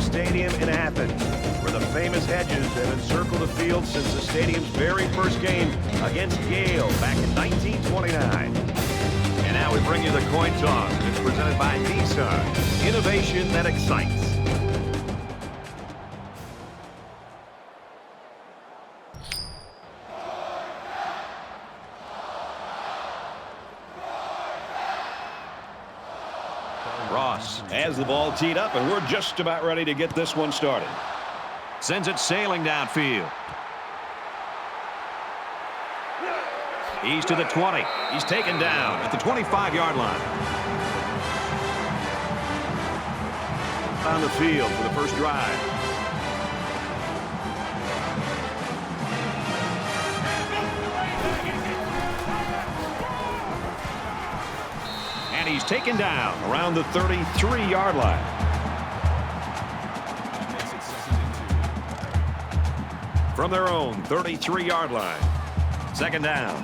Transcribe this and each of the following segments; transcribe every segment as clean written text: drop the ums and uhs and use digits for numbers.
Stadium in Athens, where the famous hedges have encircled the field since the stadium's very first game against Yale back in 1929. And now we bring you the coin toss. It's presented by Nissan. Innovation that excites. Ross has the ball teed up, and we're just about ready to get this one started. Sends it sailing downfield. He's to the 20. He's taken down at the 25-yard line. On the field for the first drive. And he's taken down around the 33-yard line. From their own 33-yard line. Second down.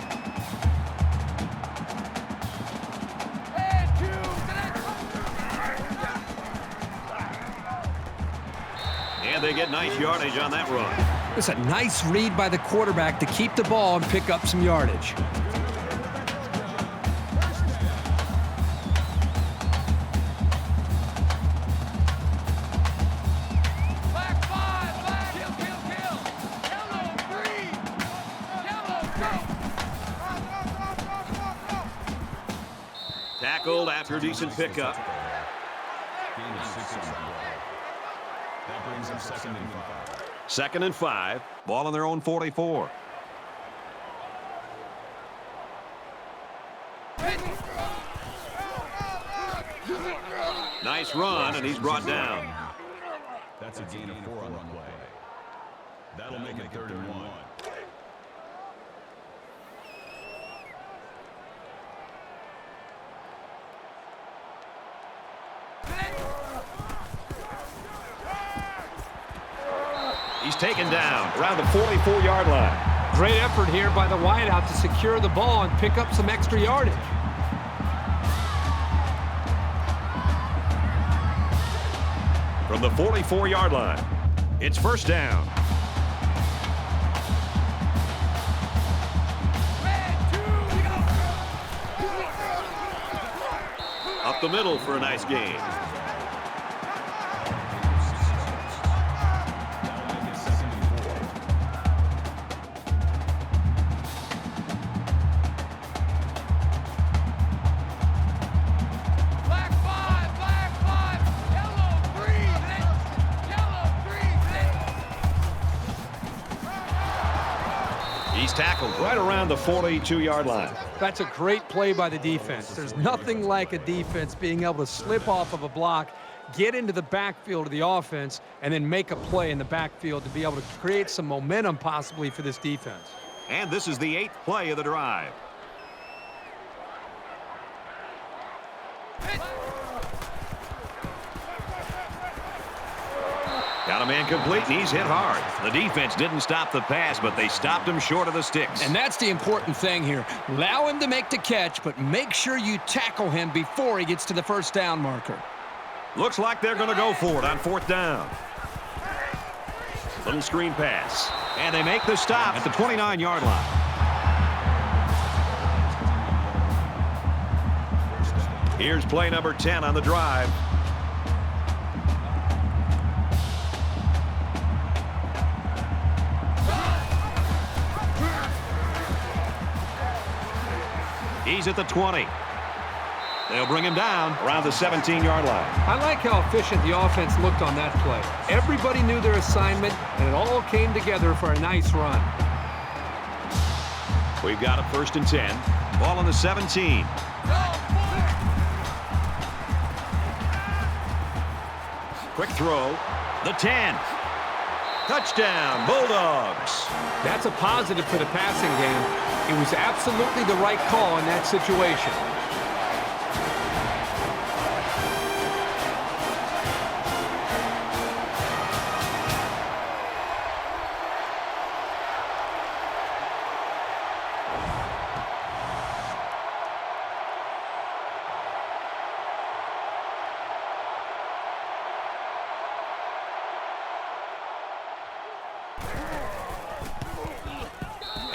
And they get nice yardage on that run. It's a nice read by the quarterback to keep the ball and pick up some yardage. Tackled after a decent pickup. That brings up second and 5. Second and 5. Ball on their own 44. Nice run, and he's brought down. That's a gain of 4 on the play. That'll make it 3rd and 1. He's taken down around the 44-yard line. Great effort here by the wideout to secure the ball and pick up some extra yardage. From the 44-yard line, it's first down. Up the middle for a nice gain. He's tackled right around the 42-yard line. That's a great play by the defense. There's nothing like a defense being able to slip off of a block, get into the backfield of the offense, and then make a play in the backfield to be able to create some momentum possibly for this defense. And this is the 8th play of the drive. Got a man complete, and he's hit hard. The defense didn't stop the pass, but they stopped him short of the sticks. And that's the important thing here. Allow him to make the catch, but make sure you tackle him before he gets to the first down marker. Looks like they're going to go for it on 4th down. Little screen pass. And they make the stop at the 29-yard line. Here's play number 10 on the drive. He's at the 20. They'll bring him down around the 17-yard line. I like how efficient the offense looked on that play. Everybody knew their assignment, and it all came together for a nice run. We've got a 1st and 10. Ball on the 17. Quick throw. The 10. Touchdown, Bulldogs. That's a positive for the passing game. It was absolutely the right call in that situation.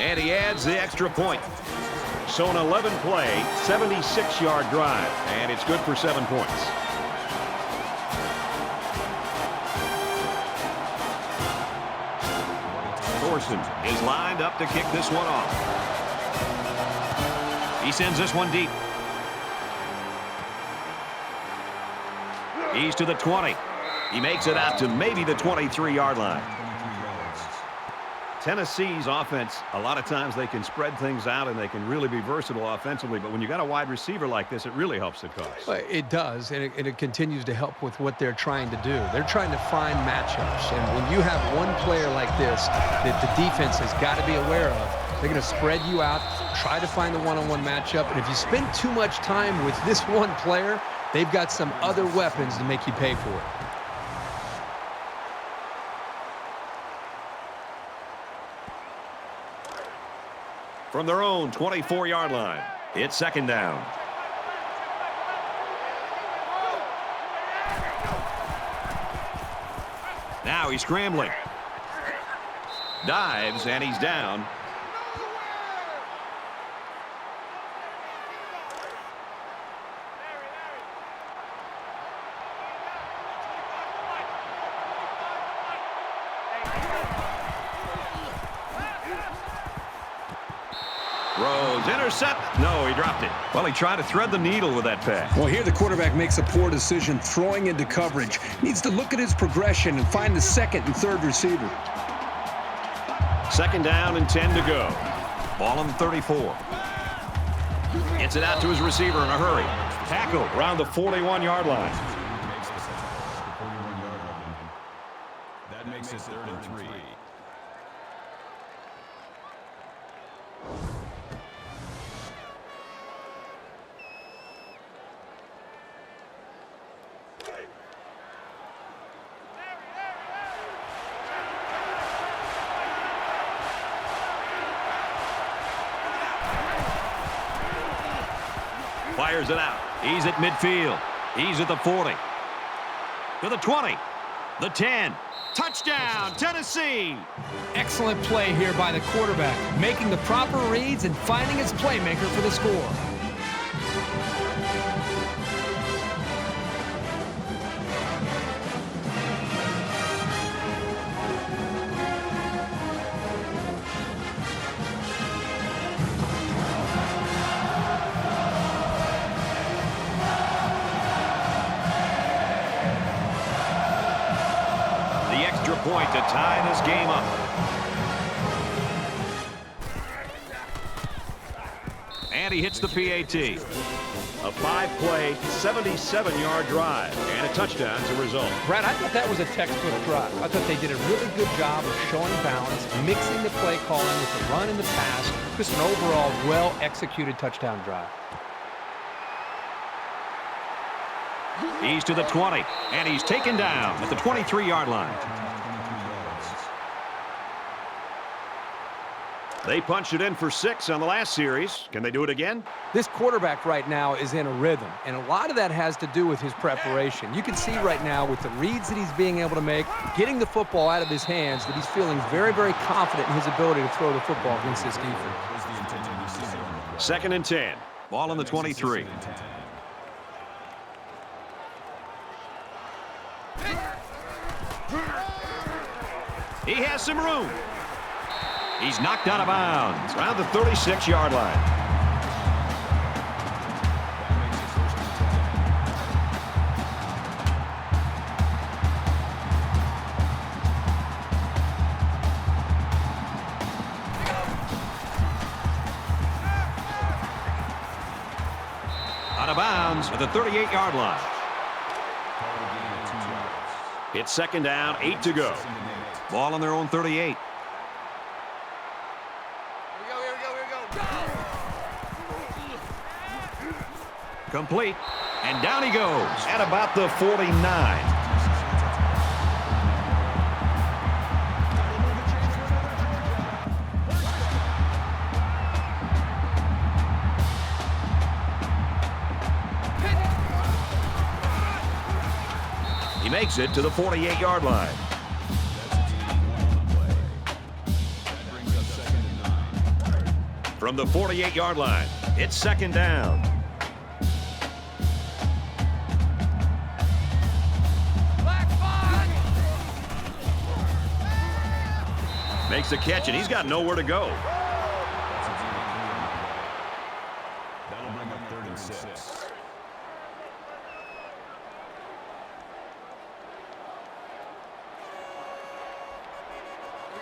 And he adds the extra point. So an 11-play, 76-yard drive, and it's good for 7 points. Thorson is lined up to kick this one off. He sends this one deep. He's to the 20. He makes it out to maybe the 23-yard line. Tennessee's offense, a lot of times they can spread things out and they can really be versatile offensively, but when you got a wide receiver like this, it really helps the cause. Well, it does, and it continues to help with what they're trying to do. They're trying to find matchups, and when you have one player like this that the defense has got to be aware of, they're going to spread you out, try to find the one-on-one matchup, and if you spend too much time with this one player, they've got some other weapons to make you pay for it. From their own 24-yard line, it's second down. Now he's scrambling. Dives, and he's down. Rose, intercept. No, he dropped it. Well, he tried to thread the needle with that pass. Well, here the quarterback makes a poor decision throwing into coverage. Needs to look at his progression and find the second and third receiver. Second down and 10 to go. Ball on the 34. Gets it out to his receiver in a hurry. Tackled around the 41-yard line. That makes it 3rd and 3. Fires it out. He's at midfield. He's at the 40. To the 20. The 10. Touchdown, Tennessee! Excellent play here by the quarterback, making the proper reads and finding his playmaker for the score. Point to tie this game up. And he hits the PAT. A 5-play, 77-yard drive, and a touchdown as a result. Brad, I thought that was a textbook drive. I thought they did a really good job of showing balance, mixing the play calling with the run and the pass. Just an overall well-executed touchdown drive. He's to the 20, and he's taken down at the 23-yard line. They punched it in for 6 on the last series. Can they do it again? This quarterback right now is in a rhythm, and a lot of that has to do with his preparation. You can see right now with the reads that he's being able to make, getting the football out of his hands, that he's feeling very, very confident in his ability to throw the football against this defense. 2nd and 10. Ball on the 23. He has some room. He's knocked out of bounds around the 36-yard line. Out of bounds at the 38-yard line. It's 2nd down, 8 to go. Ball on their own 38. Complete, and down he goes at about the 49. He makes it to the 48-yard line. From the 48-yard line, it's second down. Makes the catch, and he's got nowhere to go. That'll bring up 3rd and 6.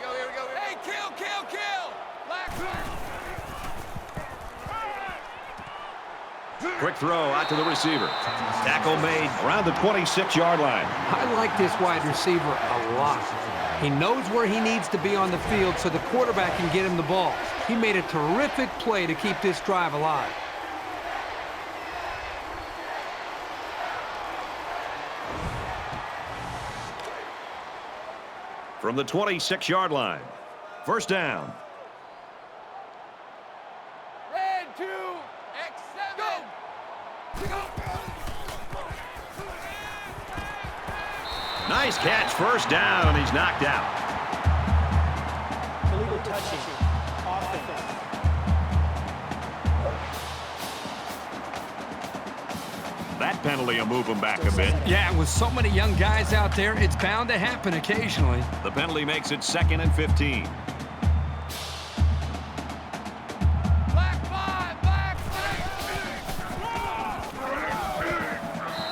Here we go. Hey, kill! Quick throw out to the receiver. Tackle made around the 26-yard line. I like this wide receiver a lot. He knows where he needs to be on the field so the quarterback can get him the ball. He made a terrific play to keep this drive alive. From the 26-yard line, first down. Red 2, X7. Nice catch, first down, and he's knocked out. Illegal touching. Offense. That penalty will move him back a bit. Yeah, with so many young guys out there, it's bound to happen occasionally. The penalty makes it 2nd and 15.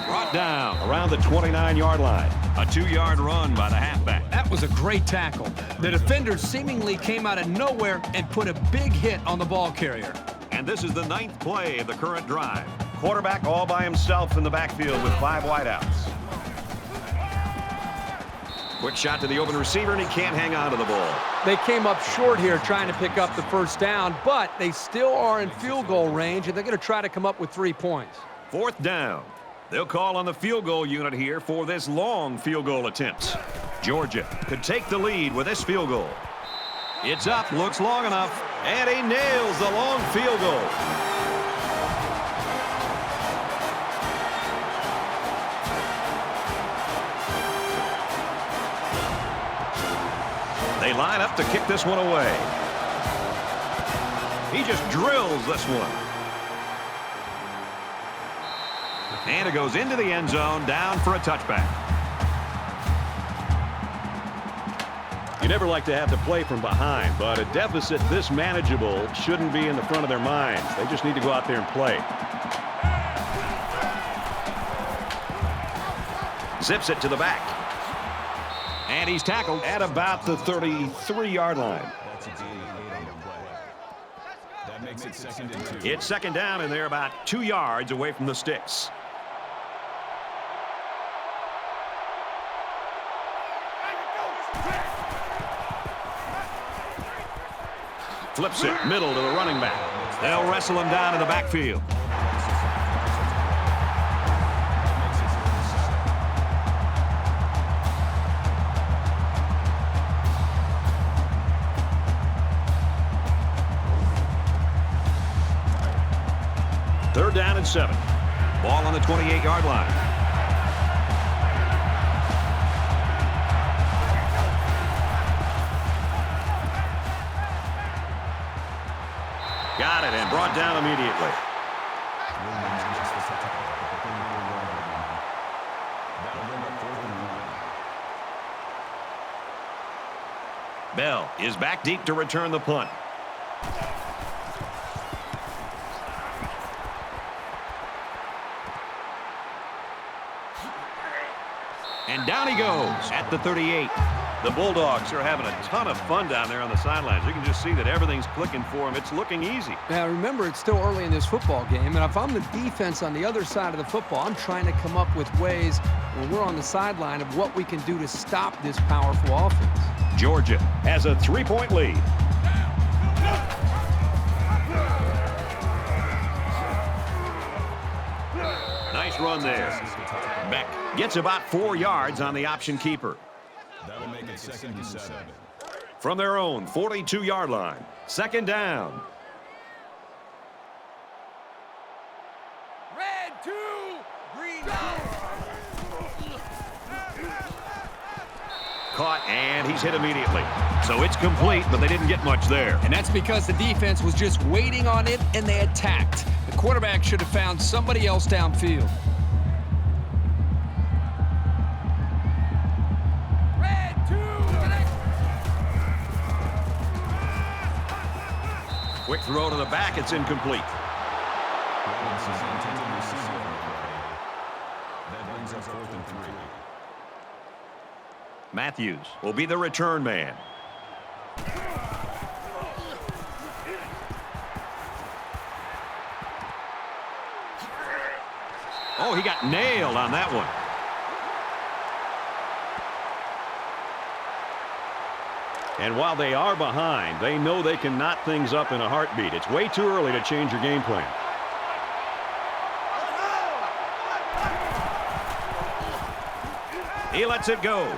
Brought down around the 29-yard line. A 2-yard run by the halfback. That was a great tackle. The defender seemingly came out of nowhere and put a big hit on the ball carrier. And this is the 9th play of the current drive. Quarterback all by himself in the backfield with 5 wideouts. Quick shot to the open receiver, and he can't hang on to the ball. They came up short here trying to pick up the first down, but they still are in field goal range, and they're going to try to come up with 3 points. 4th down. They'll call on the field goal unit here for this long field goal attempt. Georgia could take the lead with this field goal. It's up, looks long enough, and he nails the long field goal. They line up to kick this one away. He just drills this one. And it goes into the end zone, down for a touchback. You never like to have to play from behind, but a deficit this manageable shouldn't be in the front of their minds. They just need to go out there and play. Zips it to the back. And he's tackled at about the 33-yard line. That's a gain of 8 on the play. That makes it 2nd and 2. It's second down, and they're about 2 yards away from the sticks. Flips it middle to the running back. They'll wrestle him down in the backfield. Third down and 7. Ball on the 28-yard line. Got it and brought down immediately. Bell is back deep to return the punt. And down he goes at the 38. The Bulldogs are having a ton of fun down there on the sidelines. You can just see that everything's clicking for them. It's looking easy. Now, remember, it's still early in this football game, and if I'm the defense on the other side of the football, I'm trying to come up with ways when we're on the sideline of what we can do to stop this powerful offense. Georgia has a 3-point lead. Nice run there. Beck gets about 4 yards on the option keeper. That'll make it 2nd and 7. From their own 42-yard line, second down. Red 2, green Caught, and he's hit immediately. So it's complete, but they didn't get much there. And that's because the defense was just waiting on it, and they attacked. The quarterback should have found somebody else downfield. Quick throw to the back. It's incomplete. That brings up 4th and 3. Matthews will be the return man. Oh, he got nailed on that one. And while they are behind, they know they can knot things up in a heartbeat. It's way too early to change your game plan. He lets it go.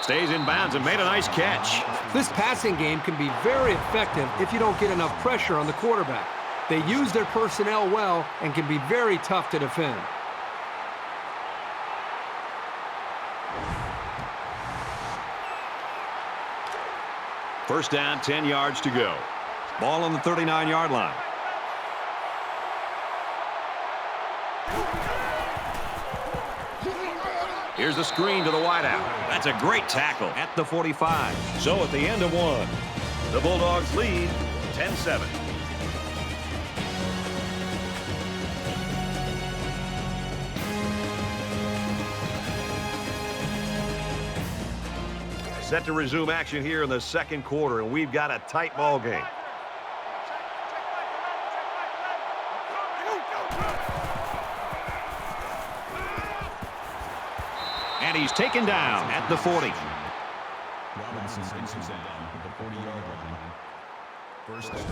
Stays in bounds and made a nice catch. This passing game can be very effective if you don't get enough pressure on the quarterback. They use their personnel well and can be very tough to defend. First down, 10 yards to go. Ball on the 39-yard line. Here's the screen to the wideout. That's a great tackle at the 45. So at the end of one, the Bulldogs lead 10-7. Set to resume action here in the second quarter, and we've got a tight ball game. And he's taken down at the 40. Robinson brings him down at the 40-yard line. First down.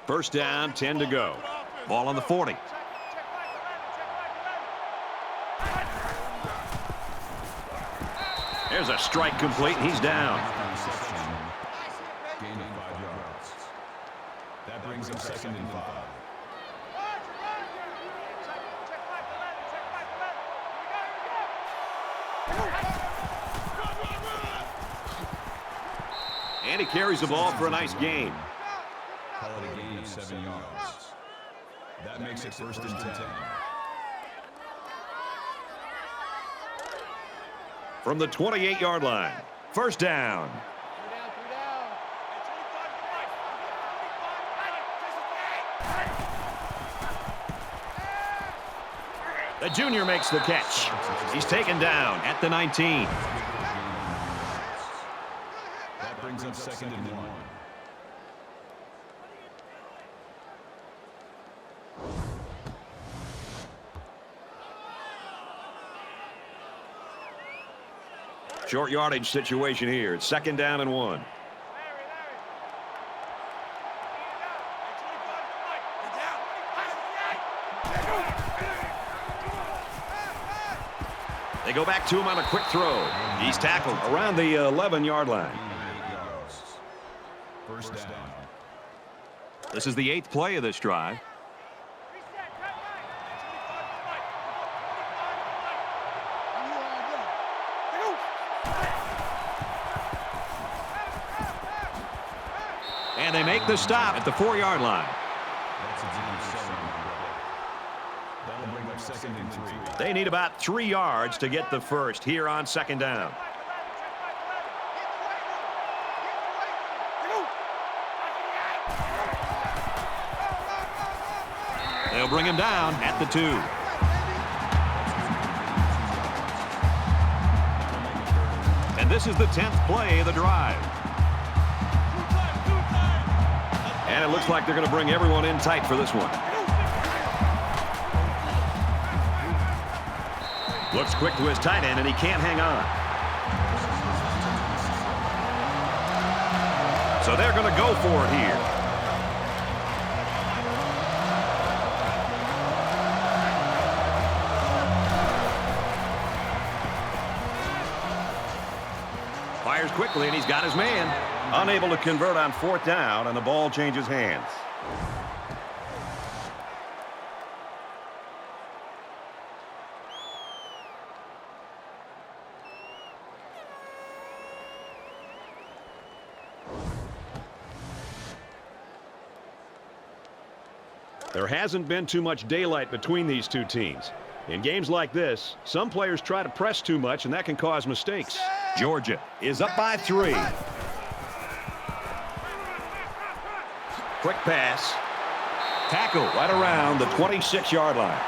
First down, 10 to go. Ball on the 40. There's a strike complete. He's down. Gain of 5 yards. That brings up 2nd and 5. And he carries the ball for a nice gain. Call it a gain of 7 yards. That makes it 1st and 10. From the 28-yard line. First down. The junior makes the catch. He's taken down at the 19. That brings up 2nd and 1. Short yardage situation here. It's 2nd down and 1. They go back to him on a quick throw. He's tackled around the 11-yard line. First down. This is the 8th play of this drive. And they make the stop at the 4-yard line. That's a gain of 7. That'll bring up 2nd and 3. They need about 3 yards to get the first here on 2nd down. They'll bring him down at the 2. And this is the 10th play of the drive. And it looks like they're going to bring everyone in tight for this one. Looks quick to his tight end, and he can't hang on. So they're going to go for it here. Fires quickly, and he's got his man. Unable to convert on 4th down, and the ball changes hands. There hasn't been too much daylight between these two teams. In games like this, some players try to press too much, and that can cause mistakes. Georgia is up by 3. Quick pass. Tackle right around the 26-yard line.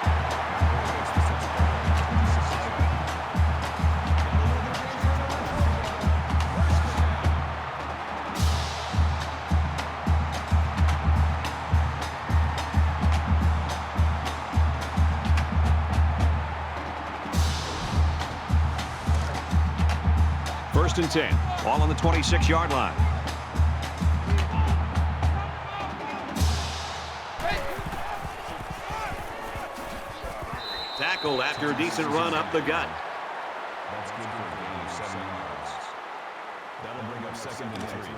First and 10. Ball on the 26-yard line. Tackled after a decent run up the gut. That's good for a gain of 7 yards. That'll bring up 2nd and 3.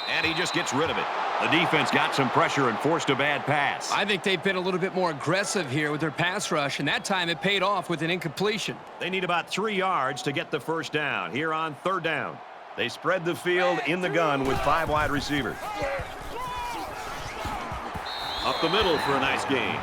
And he just gets rid of it. The defense got some pressure and forced a bad pass. I think they've been a little bit more aggressive here with their pass rush, and that time it paid off with an incompletion. They need about 3 yards to get the first down here on 3rd down. They spread the field in the gun with 5 wide receivers. Up the middle for a nice gain.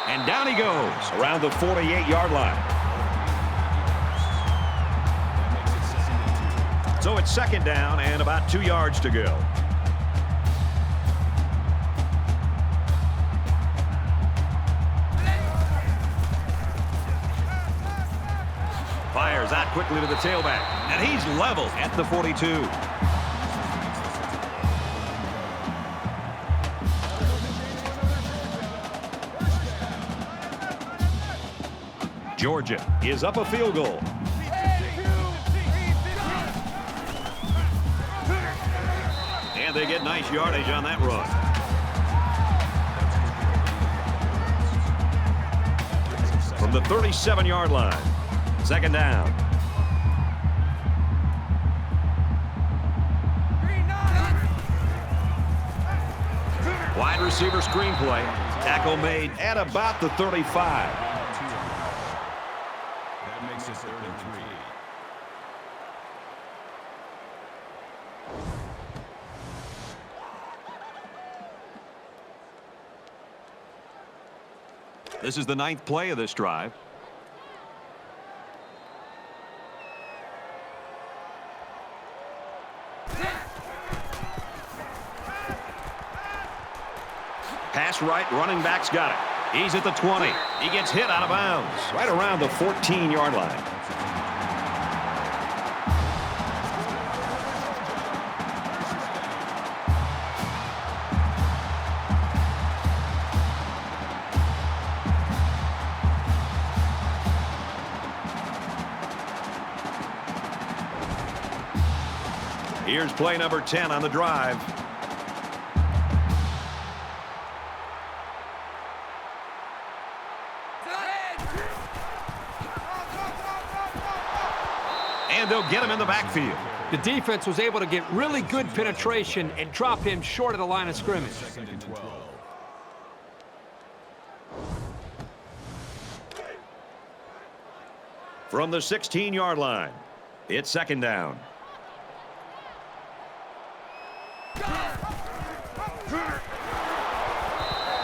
And down he goes around the 48-yard line. So it's 2nd down and about 2 yards to go. Fires out quickly to the tailback, and he's level at the 42. Georgia is up a field goal. And they get nice yardage on that run. From the 37-yard line, 2nd down. Wide receiver screen play. Tackle made at about the 35. That makes it 3rd and 3. This is the 9th play of this drive. Pass right, running back's got it. He's at the 20. He gets hit out of bounds right around the 14-yard line. Here's play number 10 on the drive. And they'll get him in the backfield. The defense was able to get really good penetration and drop him short of the line of scrimmage. 2nd and 12. From the 16-yard line, it's 2nd down.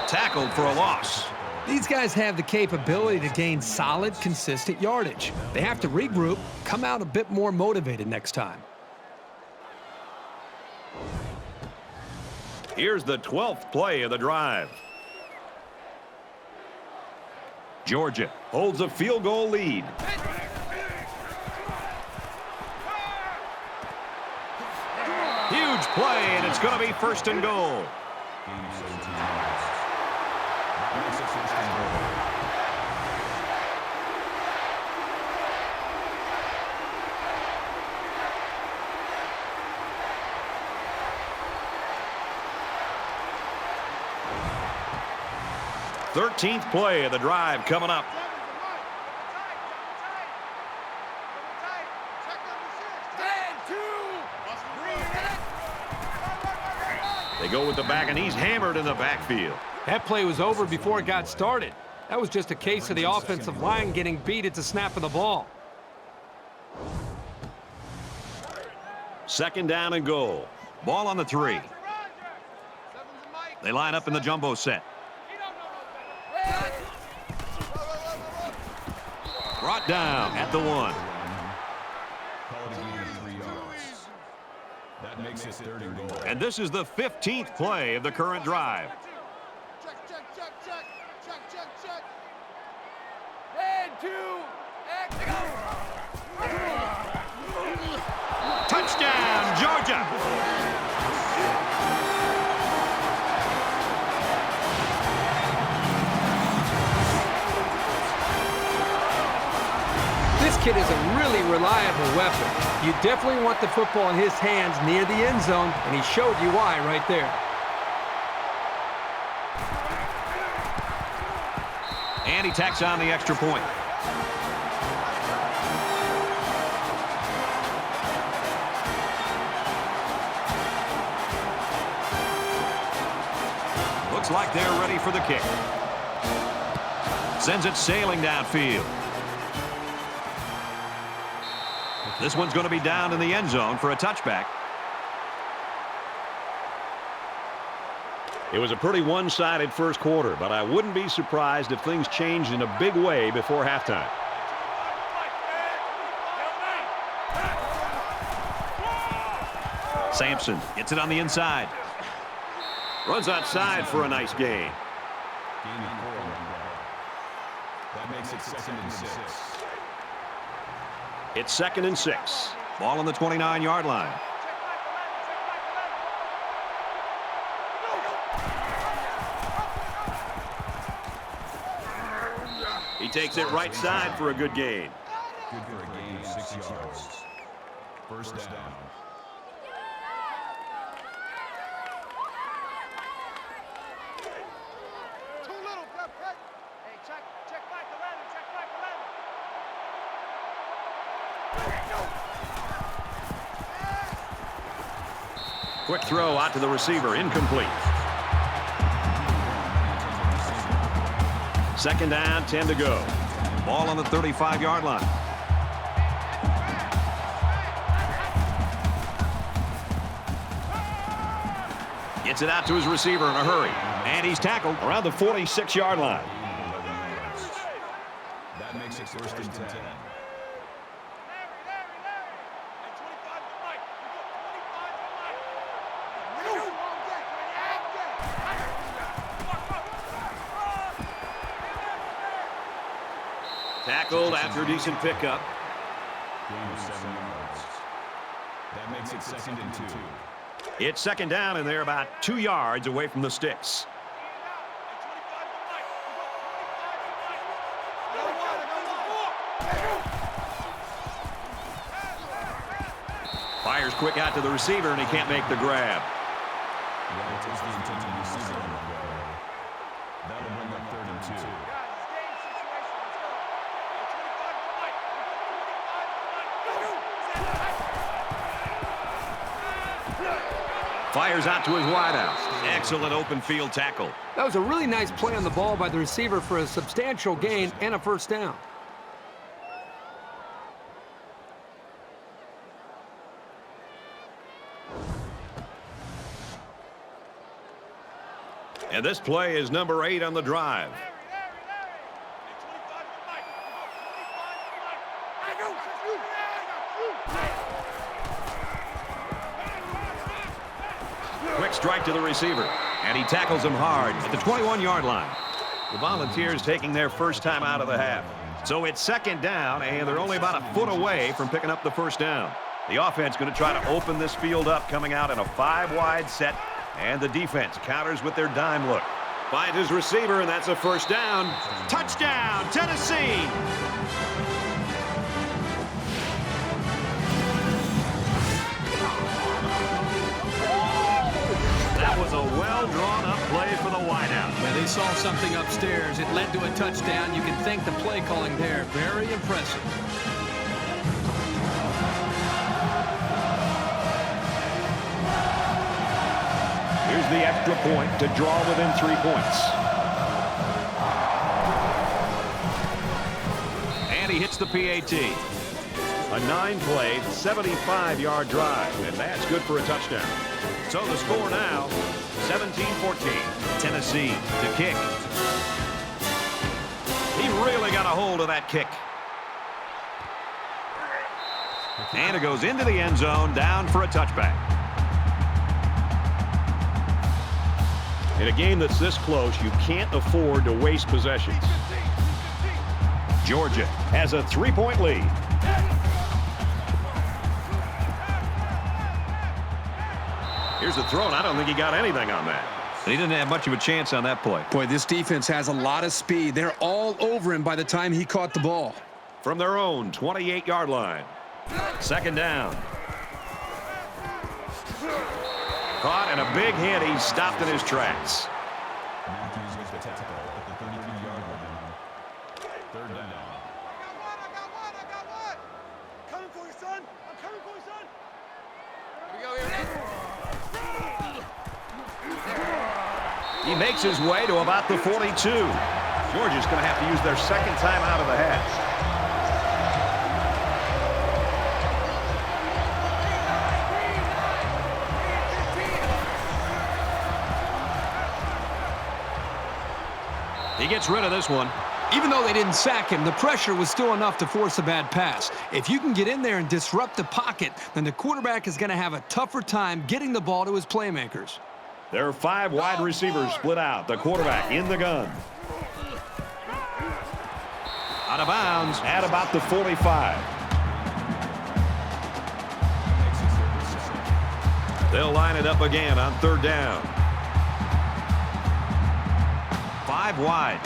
Tackled for a loss. These guys have the capability to gain solid, consistent yardage. They have to regroup, come out a bit more motivated next time. Here's the 12th play of the drive. Georgia holds a field goal lead. and it's going to be first and goal. Gain of 17 yards. That makes it first and goal. Thirteenth play of the drive coming up. They go with the back, and he's hammered in the backfield. That play was over before it got started. That was just a case of the offensive line getting beat at the snap of the ball. Second down and goal. Ball on the 3. They line up in the jumbo set. Brought down at the 1. Call it a gain of 3 yards. That makes it third and goal. And this is the 15th play of the current drive. Touchdown, Georgia! This kid is a really reliable weapon. You definitely want the football in his hands near the end zone, and he showed you why right there. And he tacks on the extra point. Looks like they're ready for the kick. Sends it sailing downfield. This one's going to be down in the end zone for a touchback. It was a pretty one-sided first quarter, but I wouldn't be surprised if things changed in a big way before halftime. Sampson gets it on the inside. Runs outside for a nice gain. Gain of 4 on the play. That makes it second and 6. It's second and 6. Ball on the 29-yard line. He takes it right side for a good gain. Good for a gain of 6 yards. First down. Quick throw out to the receiver, incomplete. Second down, 10 to go. Ball on the 35-yard line. Gets it out to his receiver in a hurry. And he's tackled around the 46-yard line. That makes it first and 10. Tackled after a decent pickup. Gain of 7 yards. That makes it second and 2. It's second down, and they're about 2 yards away from the sticks. Fires quick out to the receiver, and he can't make the grab. Well, takes the intended receiver on the play. That'll bring up third and 2. Fires out to his wideout. Excellent open field tackle. That was a really nice play on the ball by the receiver for a substantial gain and a first down. And this play is number 8 on the drive. Quick strike to the receiver, and he tackles him hard at the 21-yard line. The Volunteers taking their first time out of the half. So it's second down, and they're only about a foot away from picking up the first down. The offense going to try to open this field up, coming out in a 5-wide set, and the defense counters with their dime look. Finds his receiver, and that's a first down. Touchdown, Tennessee! That was a well-drawn-up play for the wideout. Yeah, they saw something upstairs. It led to a touchdown. You can thank the play calling there. Very impressive. Here's the extra point to draw within 3 points. And he hits the PAT. A 9-play, 75-yard drive, and that's good for a touchdown. So the score now, 17-14. Tennessee to kick. He really got a hold of that kick. And it goes into the end zone, down for a touchback. In a game that's this close, you can't afford to waste possessions. Georgia has a 3-point lead. Here's the throw, and I don't think he got anything on that. He didn't have much of a chance on that play. Boy, this defense has a lot of speed. They're all over him by the time he caught the ball. From their own 28-yard line. Second down. Caught and a big hit. He's stopped in his tracks. Matthews with the tackle at the 33-yard line. Third down. I got one. Coming for you, son. I'm coming for you, son. He makes his way to about the 42. Georgia's going to have to use their second time out of the half. He gets rid of this one. Even though they didn't sack him, the pressure was still enough to force a bad pass. If you can get in there and disrupt the pocket, then the quarterback is going to have a tougher time getting the ball to his playmakers. There are 5 wide receivers split out. The quarterback in the gun. Out of bounds at about the 45. They'll line it up again on third down. 5 wide.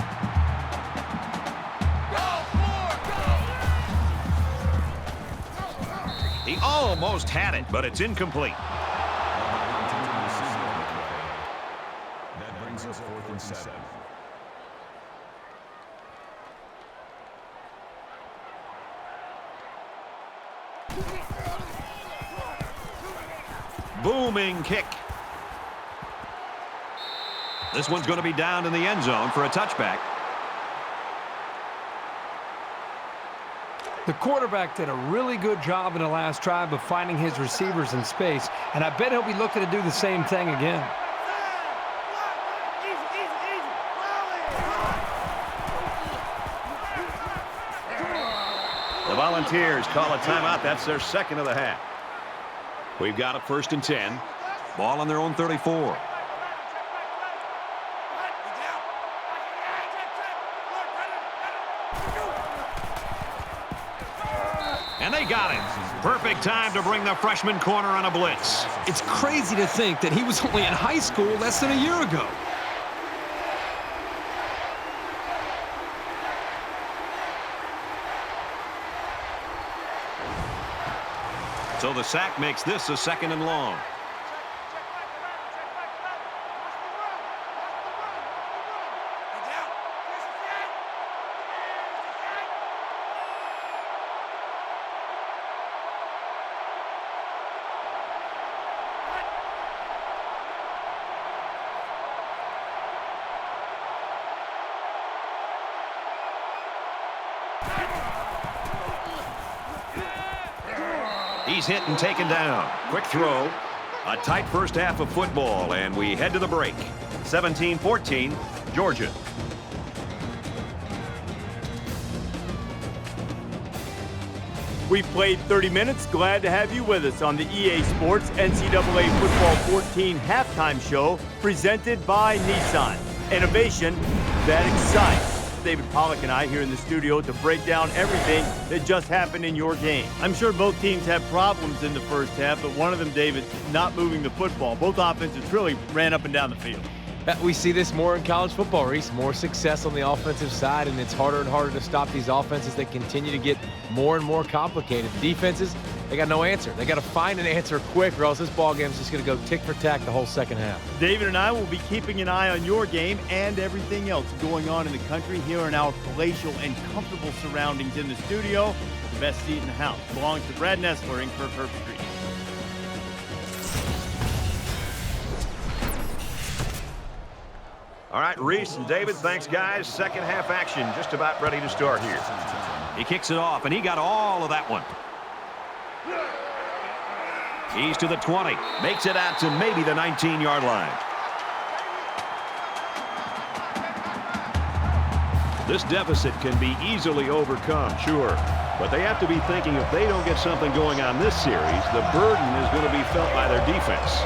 He almost had it, but it's incomplete. That brings us 4th and 7. Booming kick. This one's going to be down in the end zone for a touchback. The quarterback did a really good job in the last drive of finding his receivers in space, and I bet he'll be looking to do the same thing again. The Volunteers call a timeout. That's their second of the half. We've got a 1st and 10. Ball on their own 34. And they got him. Perfect time to bring the freshman corner on a blitz. It's crazy to think that he was only in high school less than a year ago. So the sack makes this a 2nd and long. He's hit and taken down. Quick throw. A tight first half of football, and we head to the break. 17-14, Georgia. We've played 30 minutes. Glad to have you with us on the EA Sports NCAA Football 14 halftime show presented by Nissan. Innovation that excites. David Pollack and I here in the studio to break down everything that just happened in your game. I'm sure both teams had problems in the first half, but one of them, David, not moving the football. Both offenses really ran up and down the field. We see this more in college football, Reese. More success on the offensive side, and it's harder and harder to stop these offenses that continue to get more and more complicated. Defenses, they got no answer. They got to find an answer quick, or else this ball game is just going to go tick for tack the whole second half. David and I will be keeping an eye on your game and everything else going on in the country here in our palatial and comfortable surroundings in the studio. The best seat in the house belongs to Brad Nessler in Kirk Street. All right, Reese and David, thanks, guys. Second half action just about ready to start here. He kicks it off, and he got all of that one. He's to the 20. Makes it out to maybe the 19-yard line. This deficit can be easily overcome, sure. But they have to be thinking if they don't get something going on this series, the burden is going to be felt by their defense.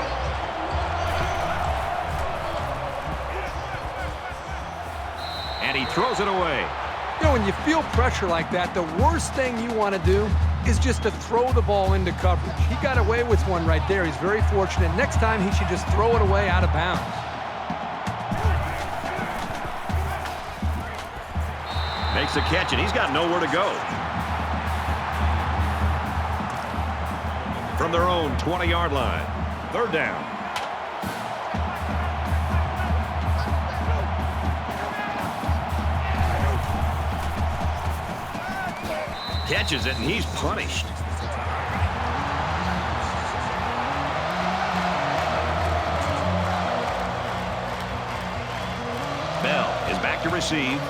And he throws it away. You know, when you feel pressure like that, the worst thing you want to do is just to throw the ball into coverage. He got away with one right there. He's very fortunate. Next time, he should just throw it away out of bounds. Makes the catch, and he's got nowhere to go. From their own 20-yard line, third down. Catches it, and he's punished. Bell is back to receive.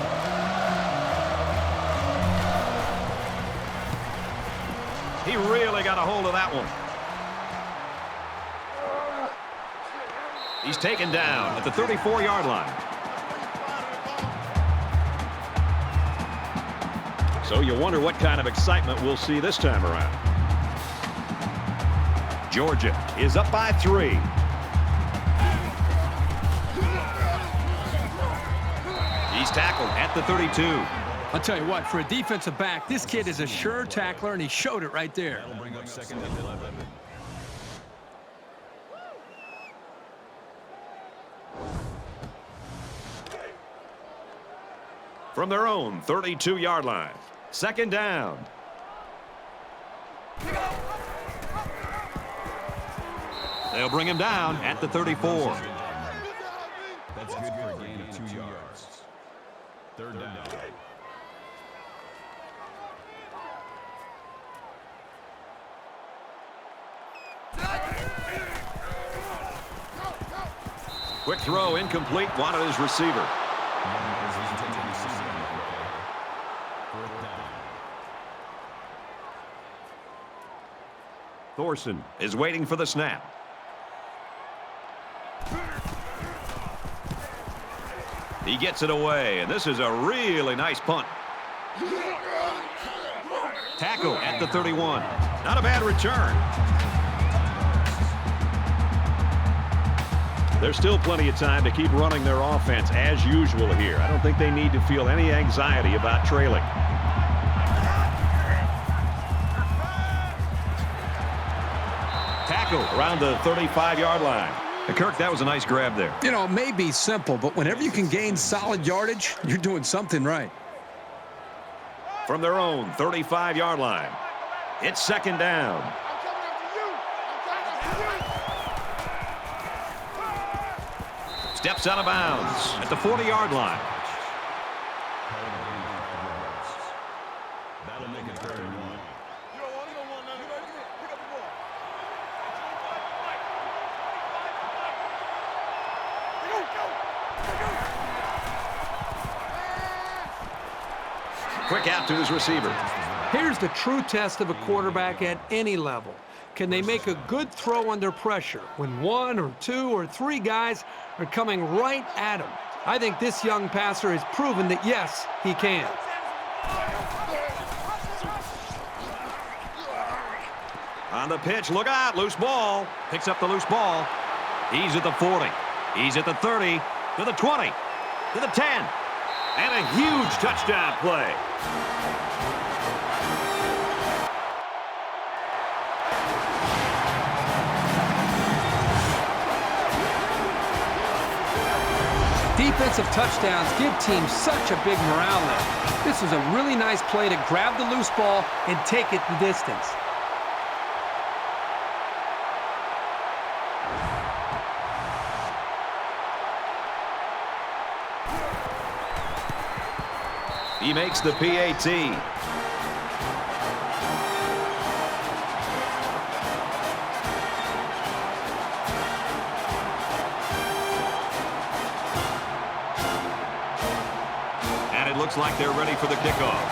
He really got a hold of that one. He's taken down at the 34-yard line. So you wonder what kind of excitement we'll see this time around. Georgia is up by 3. He's tackled at the 32. I'll tell you what, for a defensive back, this kid is a sure tackler, and he showed it right there. That'll bring up second and 11. From their own 32-yard line. Second down. They'll bring him down at the 34. That's good for a gain of 2 yards. Third down. Quick throw, incomplete. Wanted his receiver. Thorson is waiting for the snap. He gets it away, and this is a really nice punt. Tackle at the 31. Not a bad return. There's still plenty of time to keep running their offense as usual here. I don't think they need to feel any anxiety about trailing. Tackle around the 35-yard line. Kirk, that was a nice grab there. You know, it may be simple, but whenever you can gain solid yardage, you're doing something right. From their own 35-yard line, it's second down. Steps out of bounds at the 40-yard line. That'll make it third and 1. Quick out to his receiver. Here's the true test of a quarterback at any level. Can they make a good throw under pressure when 1 or 2 or 3 guys are coming right at him? I think this young passer has proven that, yes, he can. On the pitch, look out, loose ball. Picks up the loose ball. He's at the 40. He's at the 30, to the 20, to the 10. And a huge touchdown play. Defensive touchdowns give teams such a big morale lift. This was a really nice play to grab the loose ball and take it the distance. He makes the PAT. Looks like they're ready for the kickoff.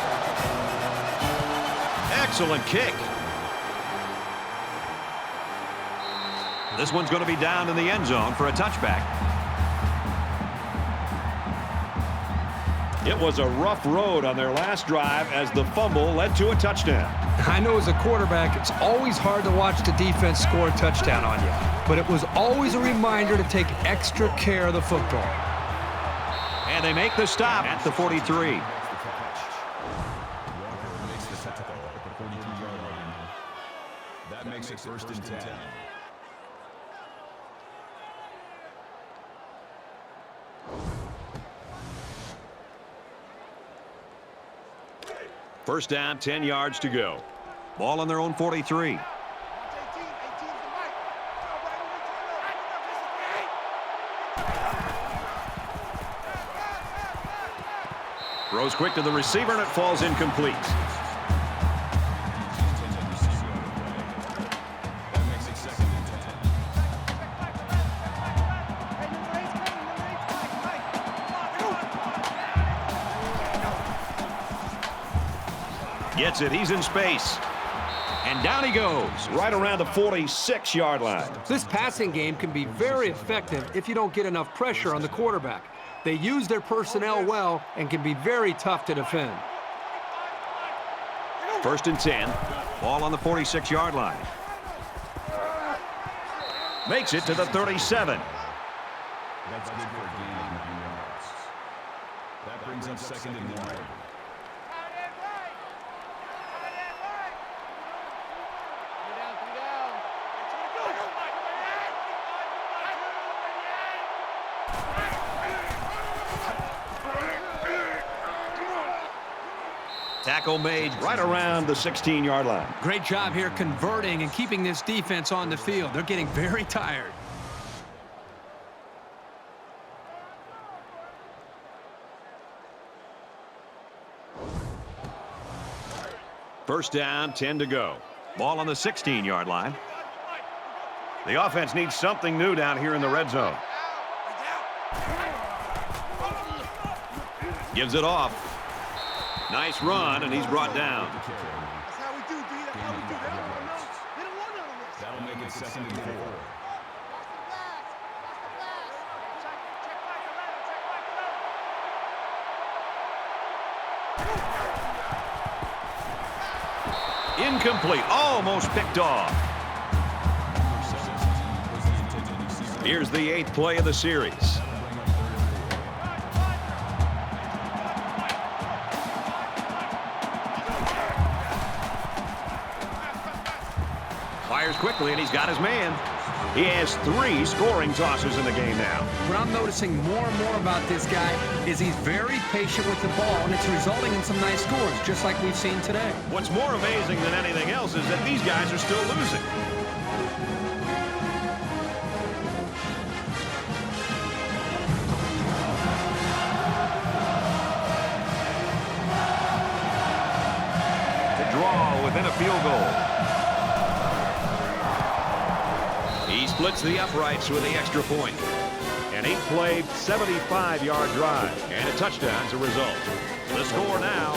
Excellent kick. This one's going to be down in the end zone for a touchback. It was a rough road on their last drive as the fumble led to a touchdown. I know as a quarterback, it's always hard to watch the defense score a touchdown on you, but it was always a reminder to take extra care of the football. And they make the stop at the 43. That makes it 1st and 10. First down, 10 yards to go. Ball on their own 43. Throws quick to the receiver, and it falls incomplete. That makes it 2nd and 10. Gets it. He's in space. And down he goes, right around the 46-yard line. This passing game can be very effective if you don't get enough pressure on the quarterback. They use their personnel well and can be very tough to defend. 1st and 10. Ball on the 46-yard line. Makes it to the 37. That's good for a gain of 9 yards. That brings up 2nd and 1. Tackle made right around the 16-yard line. Great job here converting and keeping this defense on the field. They're getting very tired. First down, 10 to go. Ball on the 16-yard line. The offense needs something new down here in the red zone. Gives it off. Nice run, and he's brought down. That's how we do, D. That's how we do. They don't want none of this. That'll make it 2nd and 4. Incomplete. Almost picked off. Here's the 8th play of the series. Fires quickly, and he's got his man. He has 3 scoring tosses in the game now. What I'm noticing more and more about this guy is he's very patient with the ball, and it's resulting in some nice scores, just like we've seen today. What's more amazing than anything else is that these guys are still losing. To draw within a field goal. He splits the uprights with the extra point. An 8-play, 75-yard drive, and a touchdown as a result. The score now,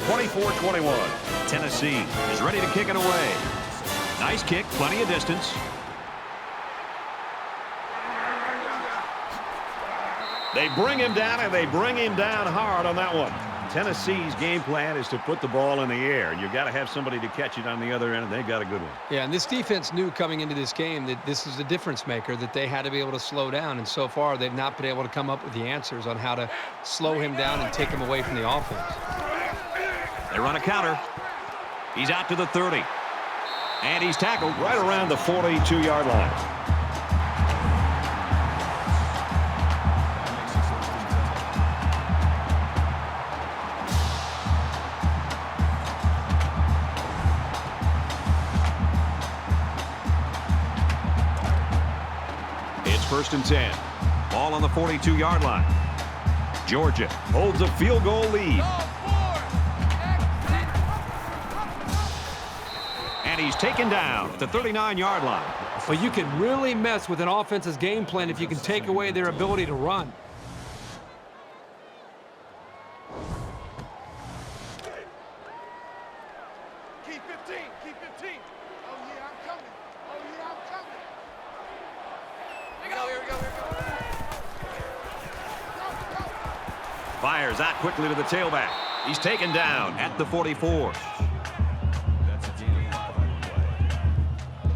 24-21. Tennessee is ready to kick it away. Nice kick, plenty of distance. They bring him down, and they bring him down hard on that one. Tennessee's game plan is to put the ball in the air. You've got to have somebody to catch it on the other end, and they've got a good one. Yeah, and this defense knew coming into this game that this is a difference maker, that they had to be able to slow down. And so far, they've not been able to come up with the answers on how to slow him down and take him away from the offense. They run a counter. He's out to the 30. And he's tackled right around the 42-yard line. It's 1st and 10. Ball on the 42-yard line. Georgia holds a field goal lead. And he's taken down at the 39-yard line. But you can really mess with an offense's game plan if you can take away their ability to run. Keep 15. Keep 15. Oh, yeah, I'm coming. Oh, yeah, I'm coming. Here we go. Fires out quickly to the tailback. He's taken down at the 44. That's a gain of 5 on the play.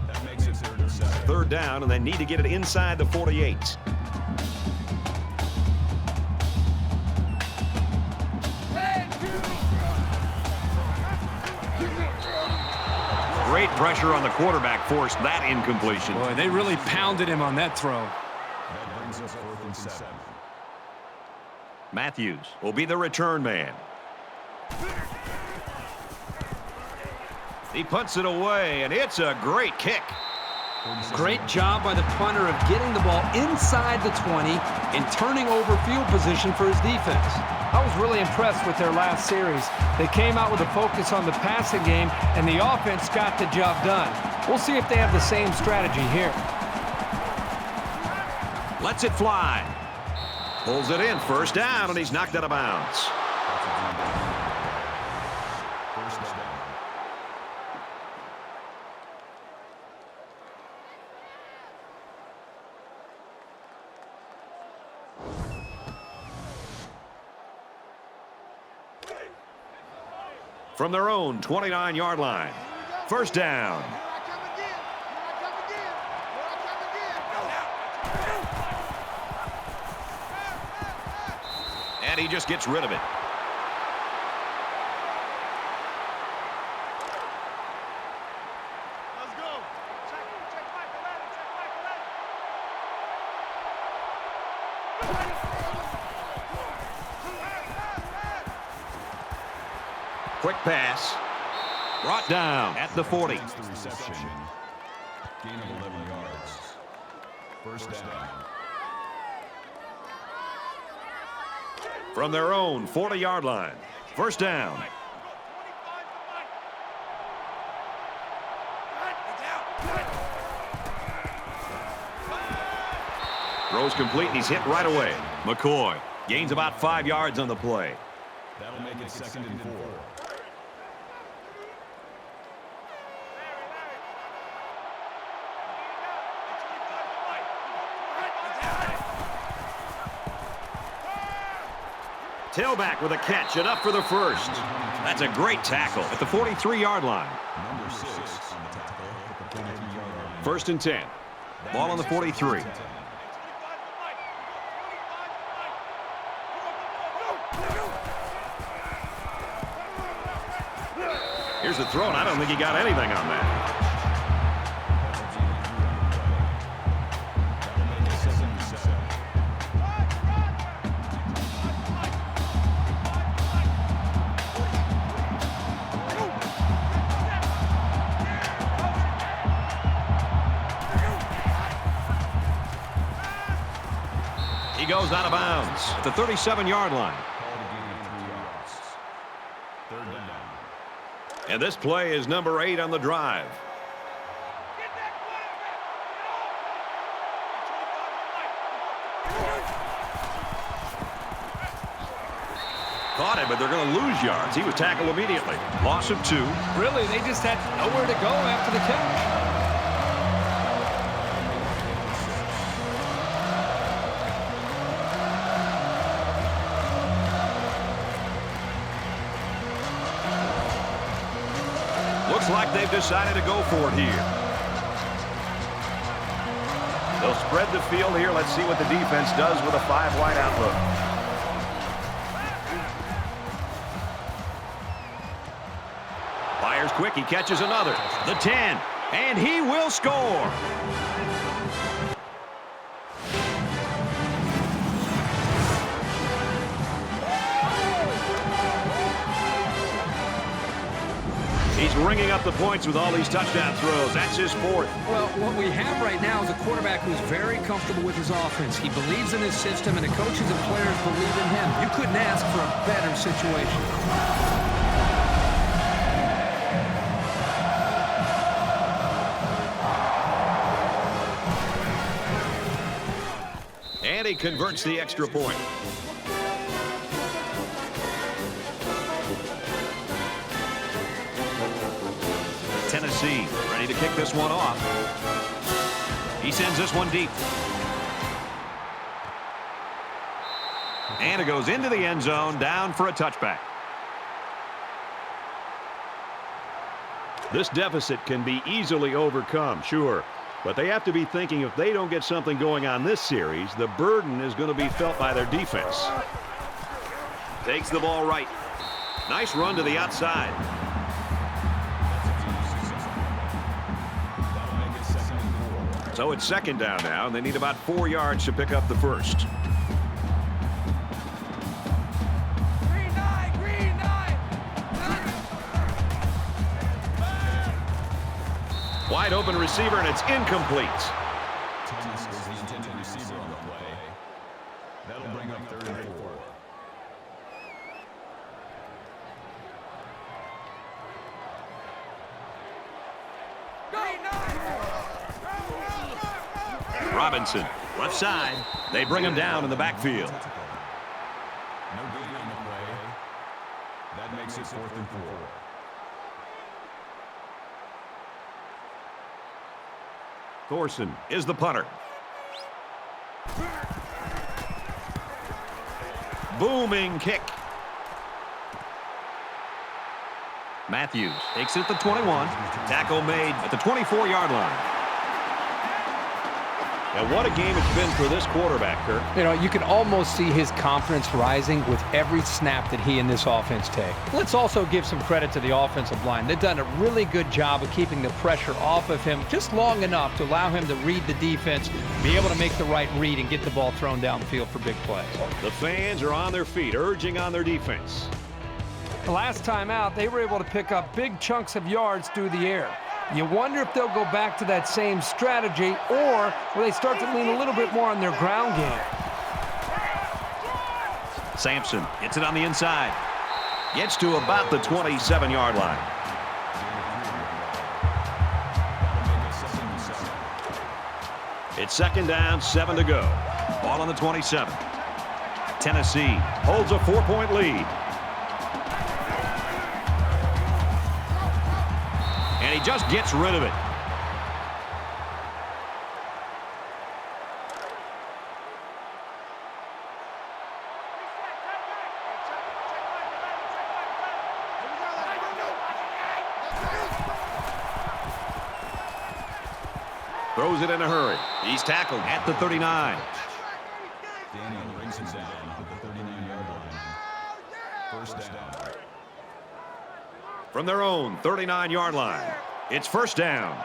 That makes it 3rd and 7. 3rd down, and they need to get it inside the 48. Great pressure on the quarterback forced that incompletion. Boy, they really pounded him on that throw. That brings us 4th and 7. Matthews will be the return man. He punts it away, and it's a great kick. Great job by the punter of getting the ball inside the 20 and turning over field position for his defense. I was really impressed with their last series. They came out with a focus on the passing game, and the offense got the job done. We'll see if they have the same strategy here. Lets it fly. Pulls it in, 1st down, and he's knocked out of bounds. 1st down. From their own 29-yard line. 1st down. Here I come again. And he just gets rid of it. Let's go. Check Michael Quick pass. Brought down at the 40. The reception. Gain of 11 yards. 1st down. From their own 40-yard line. 1st down. Throws complete, and he's hit right away. McCoy gains about 5 yards on the play. That'll make it 2nd and 4. Tailback with a catch, enough for the 1st. That's a great tackle at the 43-yard line. Number 6 on the tackle at the 43-yard line. 1st and 10. Ball on the 43. Here's the throw, and I don't think he got anything on that. He goes out of bounds at the 37-yard line. And this play is number 8 on the drive. Caught him, but they're going to lose yards. He was tackled immediately. Loss of 2. Really, they just had nowhere to go after the catch. Looks like they've decided to go for it here. They'll spread the field here. Let's see what the defense does with a 5-wide outlook. Fires quick. He catches another. The 10. And he will score. He's ringing up the points with all these touchdown throws. That's his 4th. Well, what we have right now is a quarterback who's very comfortable with his offense. He believes in his system, and the coaches and players believe in him. You couldn't ask for a better situation. And he converts the extra point. Tennessee ready to kick this one off. He sends this one deep. And it goes into the end zone, down for a touchback. This deficit can be easily overcome, sure. But they have to be thinking if they don't get something going on this series, the burden is going to be felt by their defense. Takes the ball right. Nice run to the outside. So it's 2nd down now, and they need about 4 yards to pick up the first. Green nine, green nine. Wide open receiver, and it's incomplete. Thomas is the intended receiver on the play. That'll bring up 3rd and 4. Green nine. Robinson, left side. They bring him down in the backfield. No gain on the play. That makes it 4th and 4. Thorson is the punter. Booming kick. Matthews takes it at the 21. Tackle made at the 24-yard line. And what a game it's been for this quarterback, Kirk. You know, you can almost see his confidence rising with every snap that he and this offense take. Let's also give some credit to the offensive line. They've done a really good job of keeping the pressure off of him just long enough to allow him to read the defense, be able to make the right read, and get the ball thrown downfield for big plays. The fans are on their feet, urging on their defense. The last time out, they were able to pick up big chunks of yards through the air. You wonder if they'll go back to that same strategy, or will they start to lean a little bit more on their ground game? Sampson gets it on the inside. Gets to about the 27-yard line. It's 2nd down, 7 to go. Ball on the 27. Tennessee holds a 4-point lead. And he just gets rid of it. Throws it in a hurry. He's tackled at the 39. Daniel brings him down at the 39-yard line. 1st down. From their own 39-yard line, it's 1st down.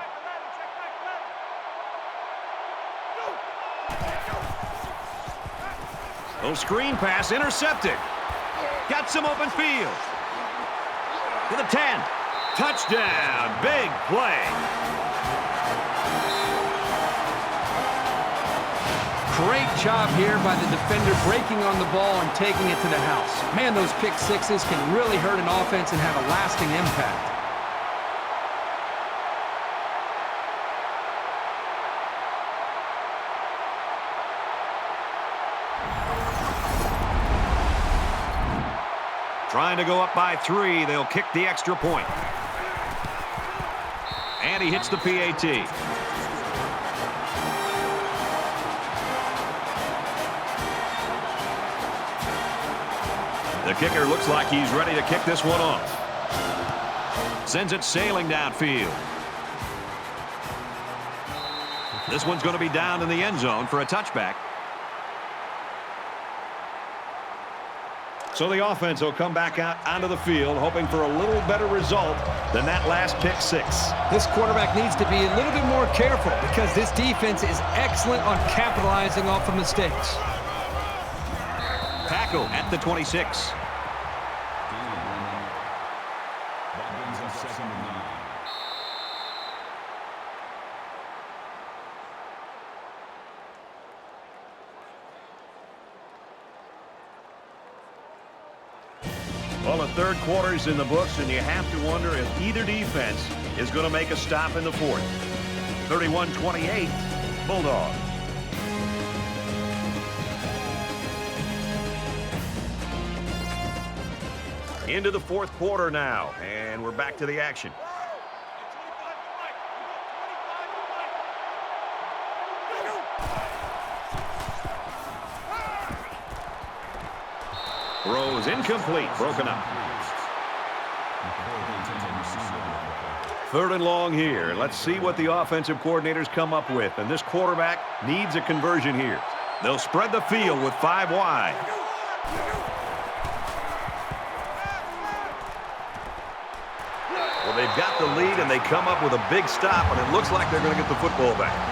Oh, screen pass intercepted. Got some open field. To the 10. Touchdown. Big play. Great job here by the defender breaking on the ball and taking it to the house. Man, those pick sixes can really hurt an offense and have a lasting impact. Trying to go up by 3. They'll kick the extra point. And he hits the PAT. The kicker looks like he's ready to kick this one off. Sends it sailing downfield. This one's going to be down in the end zone for a touchback. So the offense will come back out onto the field, hoping for a little better result than that last pick six. This quarterback needs to be a little bit more careful because this defense is excellent on capitalizing off of mistakes. Tackle at the 26. That brings up 2nd and 9. Well, the third quarter's in the books, and you have to wonder if either defense is going to make a stop in the fourth. 31-28, Bulldogs. Into the fourth quarter now, and we're back to the action. Throws incomplete, broken up. 3rd and long here. Let's see what the offensive coordinators come up with. And this quarterback needs a conversion here. They'll spread the field with 5 wide. Well, they've got the lead, and they come up with a big stop, and it looks like they're going to get the football back.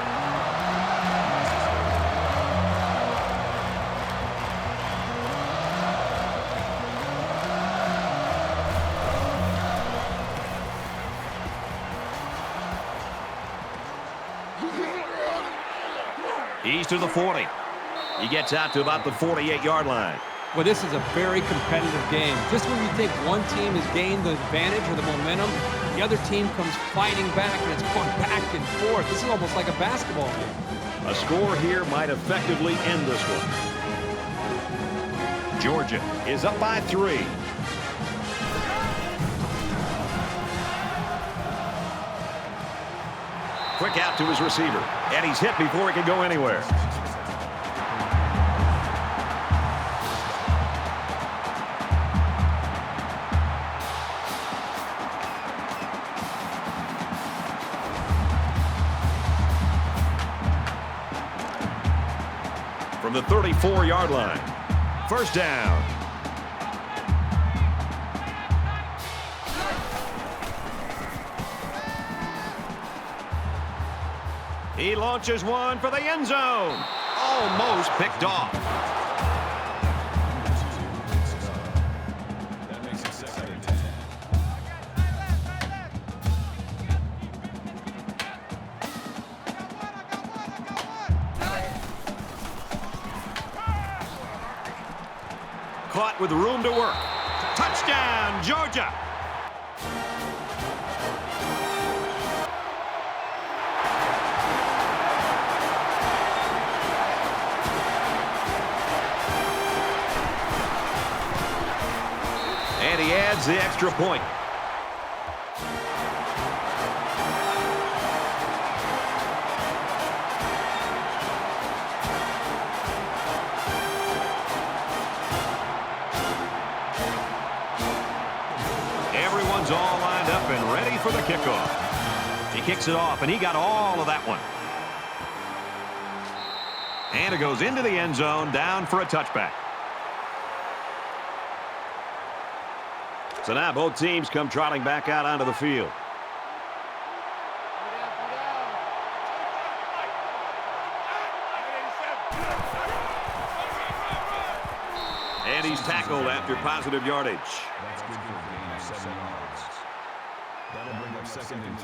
He's to the 40. He gets out to about the 48-yard line. Well, this is a very competitive game. Just when you think one team has gained the advantage or the momentum, the other team comes fighting back, and it's going back and forth. This is almost like a basketball game. A score here might effectively end this one. Georgia is up by 3. Quick out to his receiver, and he's hit before he can go anywhere. From the 34-yard line, 1st down. He launches one for the end zone. Almost picked off. That makes it 2nd and 10. Caught with room to work. Touchdown, Georgia. And he adds the extra point. Everyone's all lined up and ready for the kickoff. He kicks it off, and he got all of that one. And it goes into the end zone, down for a touchback. So now both teams come trotting back out onto the field. And he's tackled after positive yardage. That's good for a gain of 7 yards. That'll bring up 2nd and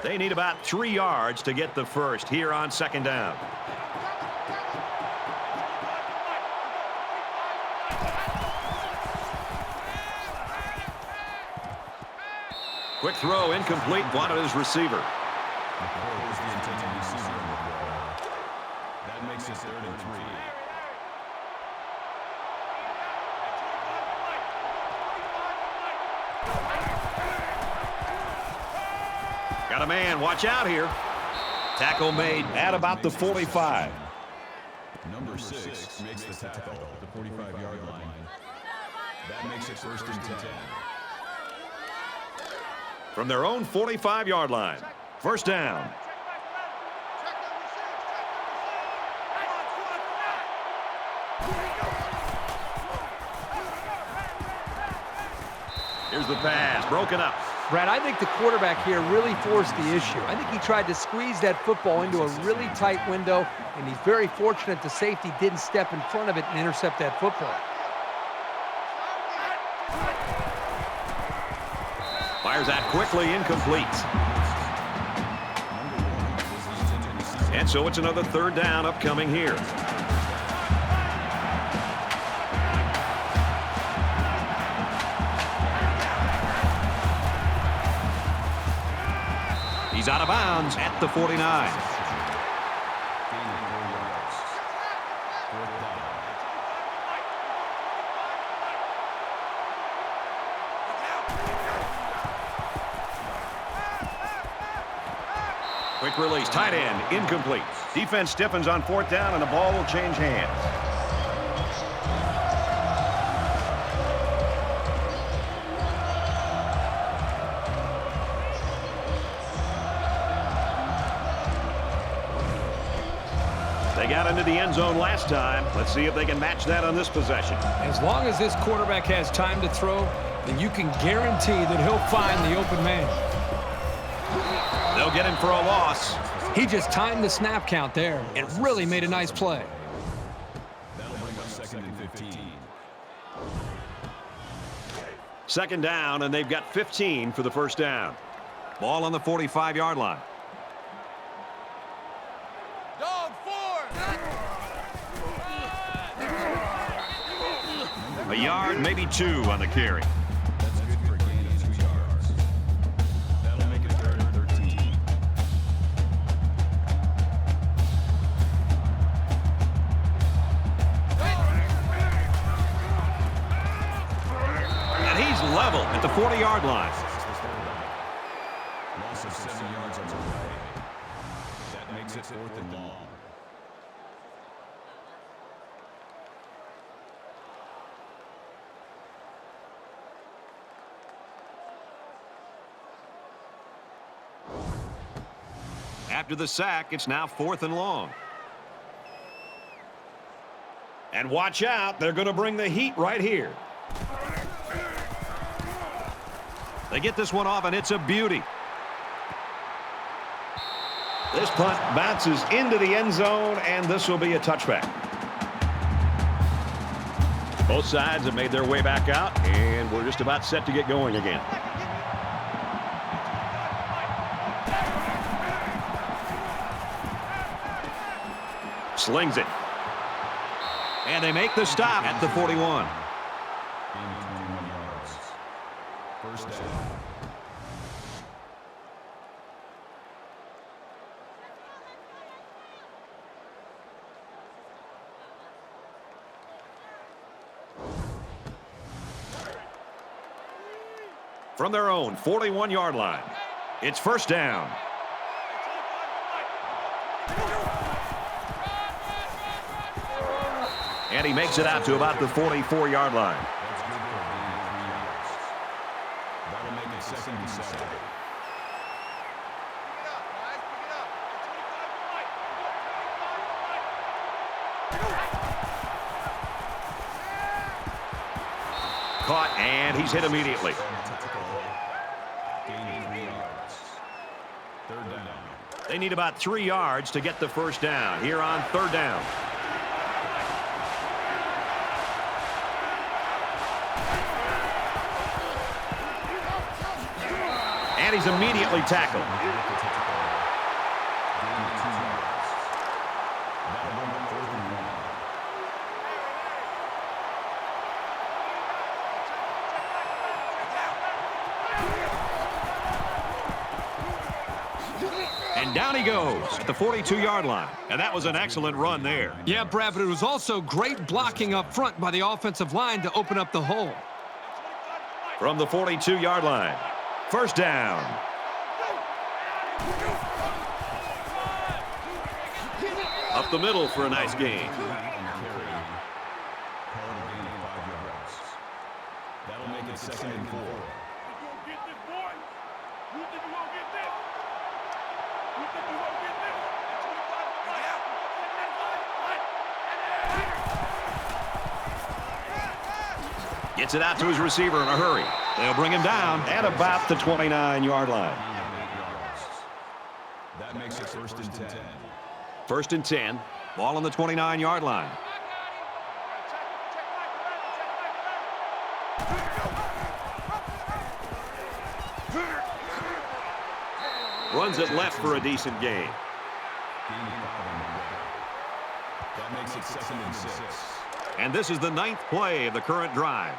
3. They need about 3 yards to get the first here on 2nd down. Quick throw, incomplete, wanted his receiver. McCoy is the intended receiver on the ball. That makes it 3rd and 3. Got a man, watch out here. Tackle made at about the 45. Number 6 makes the tackle at the 45-yard line. That makes it 1st and 10. From their own 45-yard line. First down. Here's the pass, broken up. Brad, I think the quarterback here really forced the issue. I think he tried to squeeze that football into a really tight window, and he's very fortunate the safety didn't step in front of it and intercept that football. Fires out quickly, incomplete. And so it's another third down upcoming here. He's out of bounds at the 49. Quick release, tight end, incomplete. Defense stiffens on fourth down, and the ball will change hands. They got into the end zone last time. Let's see if they can match that on this possession. As long as this quarterback has time to throw, then you can guarantee that he'll find the open man. They'll get him for a loss. He just timed the snap count there. It really made a nice play. That'll bring up 2nd and 15. Second down, and they've got 15 for the first down. Ball on the 45-yard line. Dog 4. A yard, maybe two on the carry. That's good for a gain of 2 yards. That'll make it 3rd and 13. And he's level at the 40-yard line. Loss of 7 yards on the play. That makes it 4th and long. After the sack, it's now 4th and long. And watch out, they're going to bring the heat right here. They get this one off, and it's a beauty. This punt bounces into the end zone, and this will be a touchback. Both sides have made their way back out, and we're just about set to get going again. Slings it. And they make the stop at the 41. Gain of 21 yards. First down. From their own 41-yard line, it's first down. And he makes it out to about the 44-yard line. That's good for a gain of 3 yards. That'll make it 2nd and 7. Caught, and he's hit immediately. Gain of 3 yards. Third down. They need about 3 yards to get the first down here on third down. And he's immediately tackled. Gain of 2 yards. That'll bring up 4th and 1. And down he goes at the 42-yard line. And that was an excellent run there. Yeah, Brad, but it was also great blocking up front by the offensive line to open up the hole. From the 42-yard line, first down. Up the middle for a nice gain. And carry. Call it a gain of 5 yards. That'll make it 2nd and 4. Gets it out to his receiver in a hurry. They'll bring him down at about the 29-yard line. That makes it 1st and 10. 1st and 10. Ball on the 29-yard line. Runs it left for a decent gain. That makes it 2nd and 6. And this is the 9th play of the current drive.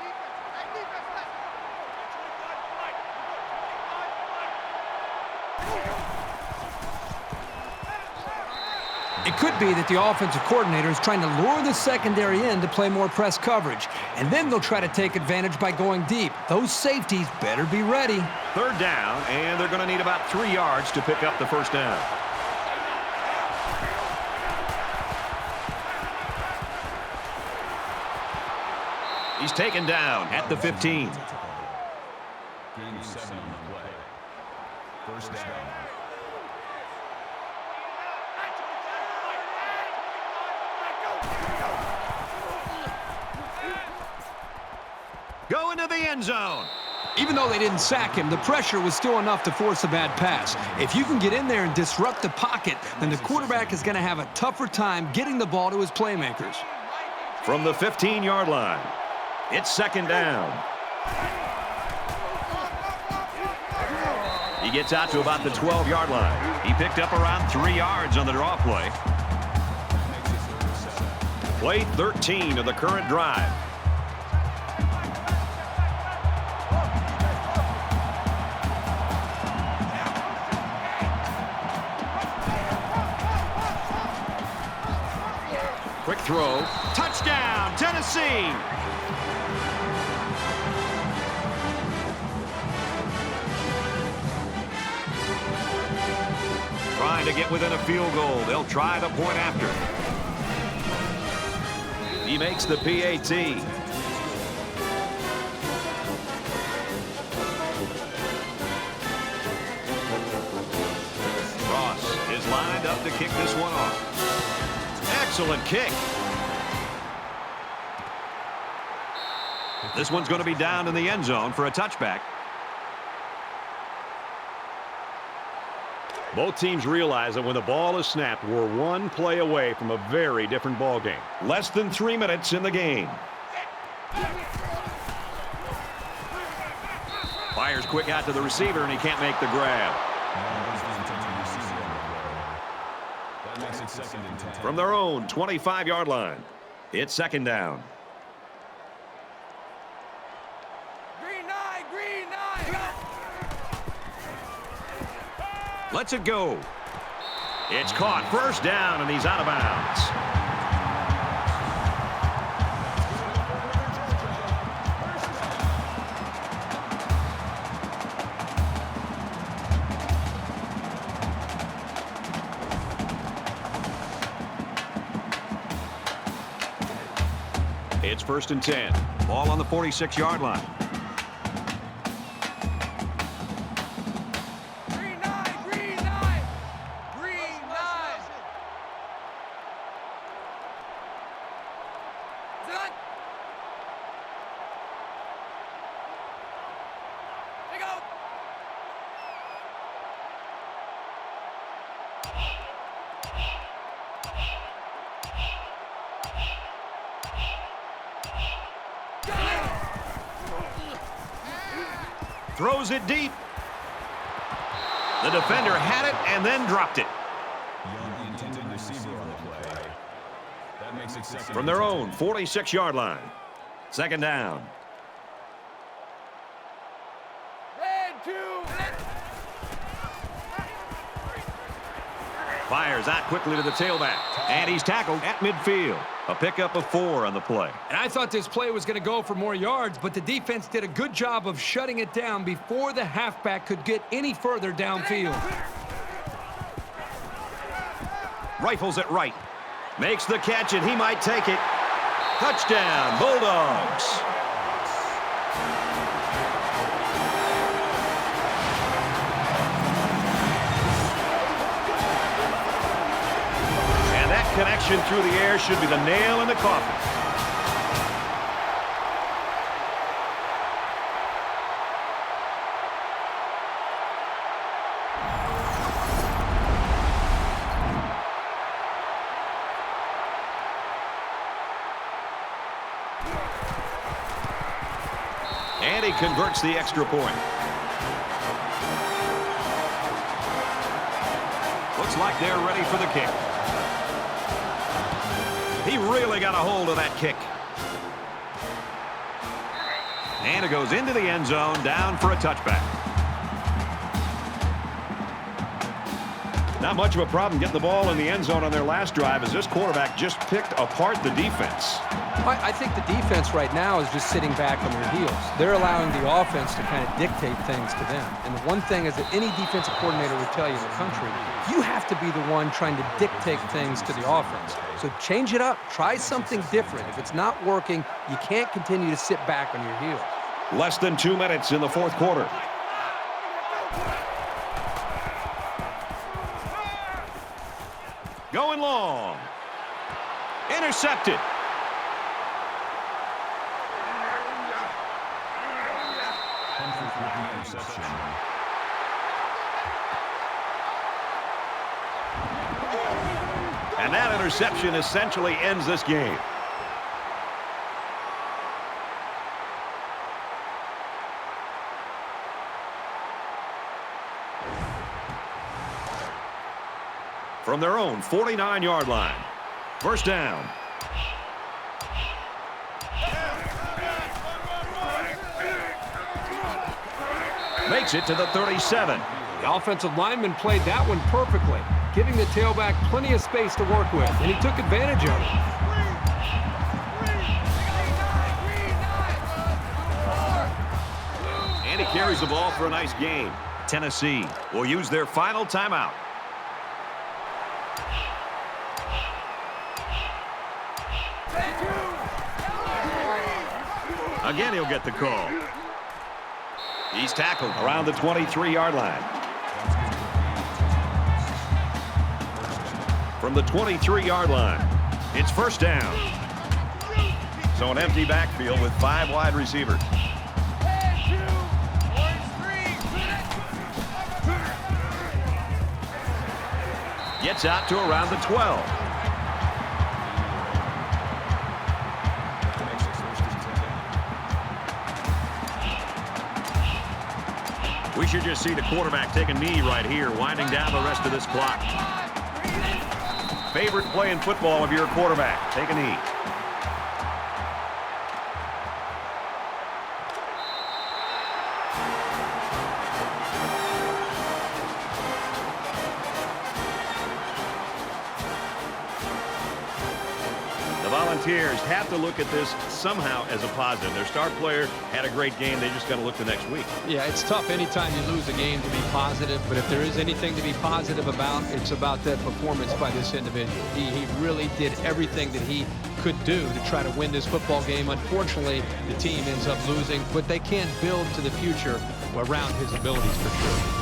It could be that the offensive coordinator is trying to lure the secondary in to play more press coverage, and then they'll try to take advantage by going deep. Those safeties better be ready. 3rd down, and they're going to need about 3 yards to pick up the 1st down. He's taken down at the 15. Gain of 7 on the play. 1st down. Go into the end zone. Even though they didn't sack him, the pressure was still enough to force a bad pass. If you can get in there and disrupt the pocket, then the quarterback is going to have a tougher time getting the ball to his playmakers. From the 15-yard line, it's 2nd down. He gets out to about the 12-yard line. He picked up around 3 yards on the draw play. Play 13 of the current drive. Quick throw. Touchdown, Tennessee! Trying to get within a field goal. They'll try the point after. He makes the PAT. Ross is lined up to kick this one off. Excellent kick. This one's going to be down in the end zone for a touchback. Both teams realize that when the ball is snapped, we're one play away from a very different ball game. Less than 3 minutes in the game. Fires quick out to the receiver, and he can't make the grab. That makes it 2nd and 10. From their own 25-yard line, it's 2nd down. Lets it go. It's caught. 1st down, and he's out of bounds. It's 1st and 10. Ball on the 46-yard line. Throws it deep. The defender had it and then dropped it. Young intended receiver on the play. That makes it 2nd. From their own 46-yard line. 2nd down. Fires out quickly to the tailback. And he's tackled at midfield. A pickup of 4 on the play. And I thought this play was going to go for more yards, but the defense did a good job of shutting it down before the halfback could get any further downfield. Rifles it right. Makes the catch, and he might take it. Touchdown, Bulldogs. And that connection through the air should be the nail in the coffin. And he converts the extra point. Looks like they're ready for the kick. He really got a hold of that kick. And it goes into the end zone, down for a touchback. Not much of a problem getting the ball in the end zone on their last drive as this quarterback just picked apart the defense. I think the defense right now is just sitting back on their heels. They're allowing the offense to kind of dictate things to them. And the one thing is that any defensive coordinator would tell you in the country, you have to be the one trying to dictate things to the offense. So change it up. Try something different. If it's not working, you can't continue to sit back on your heels. Less than 2 minutes in the fourth quarter. Going long. Intercepted. Humphries with the interception. And that interception essentially ends this game. From their own 49-yard line. First down. Makes it to the 37. The offensive lineman played that one perfectly, giving the tailback plenty of space to work with, and he took advantage of it. And he carries the ball for a nice gain. Tennessee will use their final timeout. Again, he'll get the call. He's tackled around the 23-yard line. From the 23-yard line, it's first down. So an empty backfield with 5 wide receivers. Gets out to around the 12. We should just see the quarterback take a knee right here, winding down the rest of this clock. Favorite play in football of your quarterback. Take a knee. Volunteers have to look at this somehow as a positive. Their star player had a great game. They just got to look to next week. Yeah, it's tough anytime you lose a game to be positive, but if there is anything to be positive about, it's about that performance by this individual. He really did everything that he could do to try to win this football game. Unfortunately, the team ends up losing, but they can't build to the future around his abilities for sure.